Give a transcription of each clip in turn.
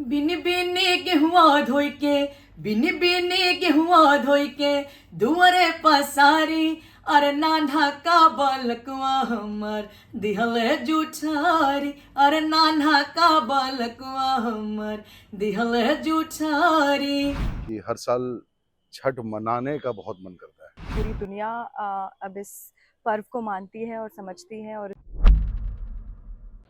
बिन बिनी गेहुआ धोई के बिन बिनी गेहुआ धोई के दुआरे पसारी अरे नान्हा का बलकुआ हमर दिहल जुठारी अरे नान्हा का बलकुआ हमर दिहल जुठारी। कि हर साल छठ मनाने का बहुत मन करता है। पूरी दुनिया अब इस पर्व को मानती है और समझती है। और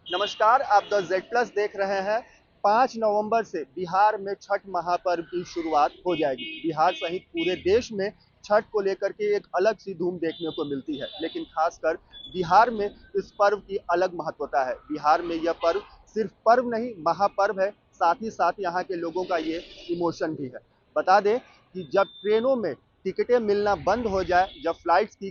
नमस्कार, आप द Z+ देख रहे हैं। 5 नवंबर से बिहार में छठ महापर्व की शुरुआत हो जाएगी। बिहार सहित पूरे देश में छठ को लेकर के एक अलग सी धूम देखने को मिलती है, लेकिन खासकर बिहार में इस पर्व की अलग महत्वता है। बिहार में यह पर्व सिर्फ पर्व नहीं, महापर्व है। साथ ही साथ यहाँ के लोगों का ये इमोशन भी है। बता दें कि जब ट्रेनों में टिकटें मिलना बंद हो जाए, जब फ्लाइट्स की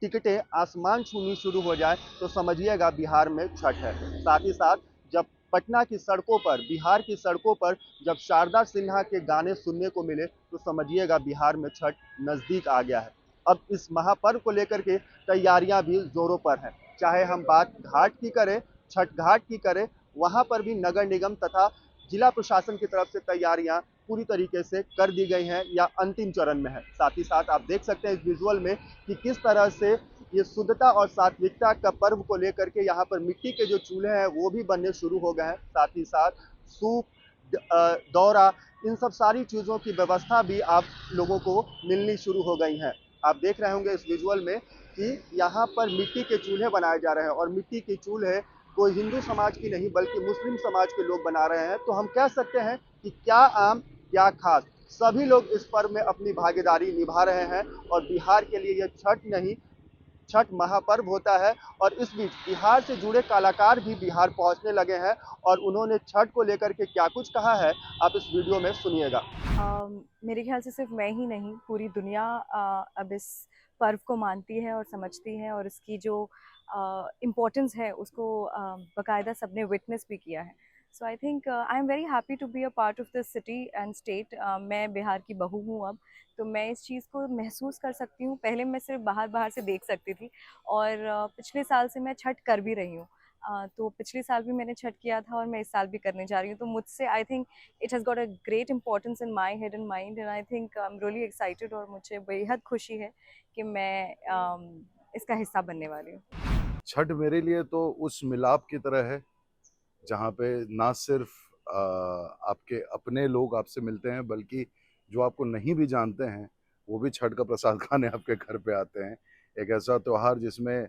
टिकटें आसमान छूनी शुरू हो जाए, तो समझिएगा बिहार में छठ है। साथ ही साथ जब पटना की सड़कों पर, बिहार की सड़कों पर जब शारदा सिन्हा के गाने सुनने को मिले, तो समझिएगा बिहार में छठ नज़दीक आ गया है। अब इस महापर्व को लेकर के तैयारियां भी जोरों पर हैं। चाहे हम बात घाट की करें, छठ घाट की करें, वहां पर भी नगर निगम तथा जिला प्रशासन की तरफ से तैयारियां पूरी तरीके से कर दी गई हैं या अंतिम चरण में है। साथ ही साथ आप देख सकते हैं इस विजुअल में कि किस तरह से ये शुद्धता और सात्विकता का पर्व को लेकर के यहाँ पर मिट्टी के जो चूल्हे हैं वो भी बनने शुरू हो गए हैं। साथ ही साथ सूप, दौरा, इन सब सारी चीज़ों की व्यवस्था भी आप लोगों को मिलनी शुरू हो गई हैं। आप देख रहे होंगे इस विजुअल में कि यहाँ पर मिट्टी के चूल्हे बनाए जा रहे हैं, और मिट्टी के चूल्हे कोई हिंदू समाज की नहीं बल्कि मुस्लिम समाज के लोग बना रहे हैं। तो हम कह सकते हैं कि क्या आम क्या खास, सभी लोग इस पर्व में अपनी भागीदारी निभा रहे हैं। और बिहार के लिए यह छठ नहीं, छठ महापर्व होता है। और इस बीच बिहार से जुड़े कलाकार भी बिहार पहुंचने लगे हैं, और उन्होंने छठ को लेकर के क्या कुछ कहा है, आप इस वीडियो में सुनिएगा। मेरे ख्याल से सिर्फ मैं ही नहीं, पूरी दुनिया अब इस पर्व को मानती है और समझती है। और इसकी जो इम्पोर्टेंस है उसको बाकायदा सबने विटनेस भी किया है। So I think I am very happy to be a part of this city and state. मैं बिहार की बहू हूँ अब, तो मैं इस चीज़ को महसूस कर सकती हूँ। पहले मैं सिर्फ बाहर से देख सकती थी, और पिछले साल से मैं छठ कर भी रही हूँ। तो पिछले साल भी मैंने छठ किया था और मैं इस साल भी करने जा रही हूँ। तो मुझसे I think it has got a great importance in my head and mind, and I think I am really excited. और मुझे बेहद खुशी है कि मैं इसका हिस्सा बनने वाली हूँ। छठ मेरे लिए तो उस मिलाप की तरह है जहाँ पे ना सिर्फ आपके अपने लोग आपसे मिलते हैं, बल्कि जो आपको नहीं भी जानते हैं वो भी छठ का प्रसाद खाने आपके घर पे आते हैं। एक ऐसा त्यौहार जिसमें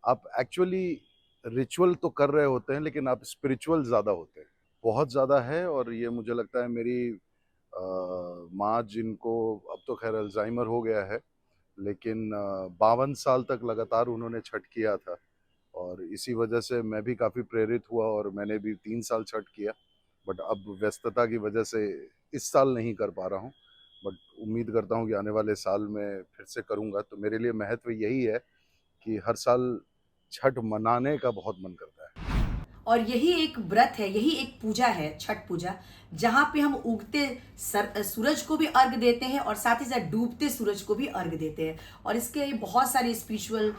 आप एक्चुअली रिचुअल तो कर रहे होते हैं, लेकिन आप स्पिरिचुअल ज़्यादा होते हैं, बहुत ज़्यादा है। और ये मुझे लगता है मेरी माँ, जिनको अब तो खैर अल्जाइमर हो गया है, लेकिन 52 साल तक लगातार उन्होंने छठ किया था, और इसी वजह से मैं भी काफ़ी प्रेरित हुआ और मैंने भी 3 साल छठ किया। बट अब व्यस्तता की वजह से इस साल नहीं कर पा रहा हूँ, बट उम्मीद करता हूँ कि आने वाले साल में फिर से करूँगा। तो मेरे लिए महत्व यही है कि हर साल छठ मनाने का बहुत मन करता है। और यही एक व्रत है, यही एक पूजा है, छठ पूजा, जहाँ पे हम उगते सूरज को भी अर्घ देते हैं और साथ ही साथ डूबते सूरज को भी अर्घ देते हैं। और इसके बहुत सारे स्पिरिचुअल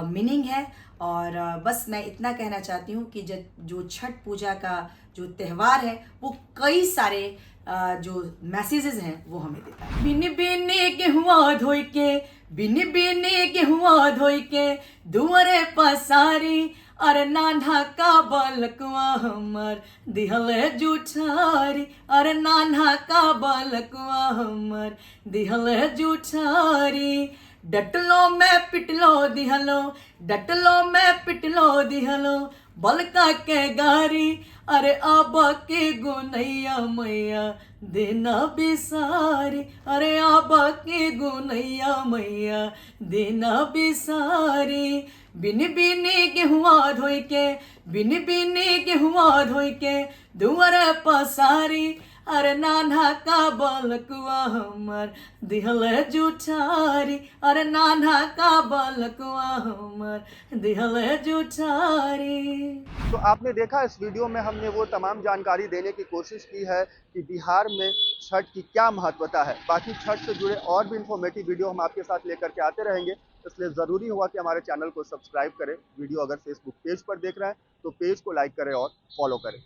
मीनिंग है। और बस मैं इतना कहना चाहती हूँ कि जो छठ पूजा का जो त्यौहार है वो कई सारे जो मैसेजेस हैं वो हमें देता है। बिन बिनी गेहुआ धोई के बिन बिनी गेहुआ धोई के दुआरे पसारी अरे नान्हा का बलकुआ हमर दिहल जुठारी अरे नान्हा का बलकुआ हमर दिहल जुठारी। डटलो में पिटलो दिहलो, डटलो में पिटलो दिहलो, बलका के गारी अरे आबा के गुनैया मैया देना बिसारी अरे आबा के गुनैया मैया देना बिसारी। बिन बिनी गेहुआ धोई के बिन बिनी गेहुआ धोई के दुआरे पसारी अरे नान्हा का बलकुआ हमर दिहल जुठारी अरे नान्हा का बलकुआ हमर दिहल जुठारी। तो आपने देखा, इस वीडियो में हमने वो तमाम जानकारी देने की कोशिश की है कि बिहार में छठ की क्या महत्वता है। बाकी छठ से जुड़े और भी इंफॉर्मेटिव वीडियो हम आपके साथ लेकर के आते रहेंगे, इसलिए ज़रूरी हुआ कि हमारे चैनल को सब्सक्राइब करें। वीडियो अगर फेसबुक पेज पर देख रहे हैं तो पेज को लाइक करें और फॉलो करें।